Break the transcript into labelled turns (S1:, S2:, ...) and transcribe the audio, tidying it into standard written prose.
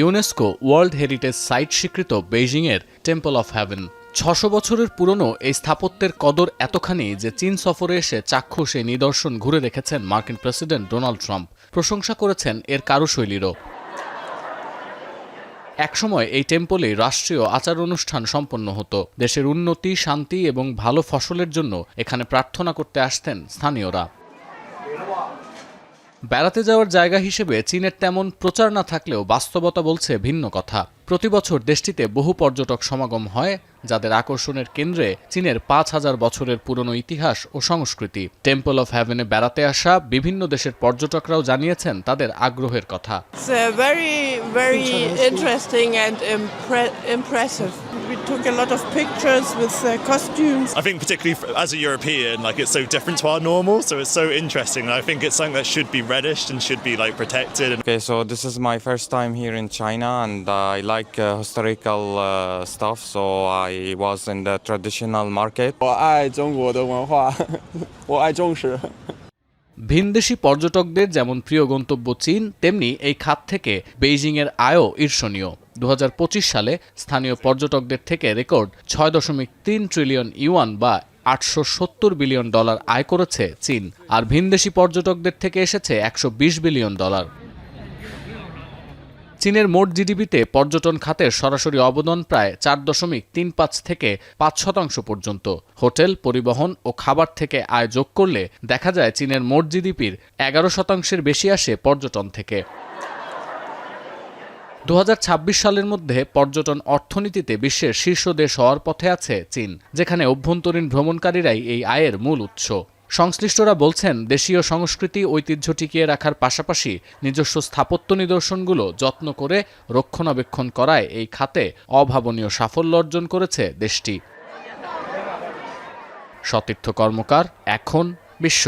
S1: UNESCO world heritage site স্বীকৃত বেইজিংয়ের temple of haven. ৬০০ বছরের পুরনো এই স্থাপত্যের কদর এতখানি যে চীন সফরে এসে চাক্ষুষ এই নিদর্শন ঘুরে দেখেছেন মার্কিন প্রেসিডেন্ট ডোনাল্ড ট্রাম্প। প্রশংসা করেছেন এর কারুশৈলীরও। একসময় এই টেম্পলে রাষ্ট্রীয় আচার অনুষ্ঠান সম্পন্ন হতো। দেশের উন্নতি, শান্তি এবং ভালো ফসলের জন্য এখানে প্রার্থনা করতে আসতেন স্থানীয়রা। বেড়াতে যাওয়ার জায়গা হিসেবে চীনের তেমন প্রচার না থাকলেও বাস্তবতা বলছে ভিন্ন কথা। প্রতি বছর দেশটিতে বহু পর্যটক সমাগম হয়, যাদের আকর্ষণের কেন্দ্রে চীনের ৫,০০০ বছরের পুরনো ইতিহাস ও সংস্কৃতি। টেম্পল অফ হেভেনে বেড়াতে আসা বিভিন্ন দেশের পর্যটকরাও জানিয়েছেন তাদের আগ্রহের কথা।
S2: It's very interesting and impressive. We took a lot of pictures with costumes.
S3: I think particularly as a European, it's so different to our normal, so it's so interesting. I think it's something that should be relished and should be protected.
S4: Okay, so this is my first time here in China, and I like historical stuff, so I was in the traditional market.
S5: 我爱中国的文化，我爱重视。
S1: ভিনদেশি পর্যটকদের যেমন প্রিয় গন্তব্য চীন, তেমনি এই খাত থেকে বেইজিংয়ের আয়ও ঈর্ষণীয়। ২০২৫ সালে স্থানীয় পর্যটকদের থেকে রেকর্ড ৬.৩ ট্রিলিয়ন ইউয়ান বা $৮৭০ বিলিয়ন আয় করেছে চীন, আর ভিনদেশি পর্যটকদের থেকে এসেছে $১২০ বিলিয়ন। চীনের মোট জিডিপিতে পর্যটন খাতের সরাসরি অবদান প্রায় ৪.৩৫ থেকে ৫% পর্যন্ত। হোটেল, পরিবহন ও খাবার থেকে আয় যোগ করলে দেখা যায় চীনের মোট জিডিপির ১১% বেশি আসে পর্যটন থেকে। ২০২৬ সালের মধ্যে পর্যটন অর্থনীতিতে বিশ্বের শীর্ষ দেশ হওয়ার পথে আছে চীন, যেখানে অভ্যন্তরীণ ভ্রমণকারীরাই এই আয়ের মূল উৎস। সংশ্লিষ্টরা বলছেন, দেশীয় সংস্কৃতি ঐতিহ্য টিকিয়ে রাখার পাশাপাশি নিজস্ব স্থাপত্য নিদর্শনগুলো যত্ন করে রক্ষণাবেক্ষণ করায় এই খাতে অভাবনীয় সাফল্য অর্জন করেছে দেশটি। সতীর্থ কর্মকার, এখন বিশ্ব।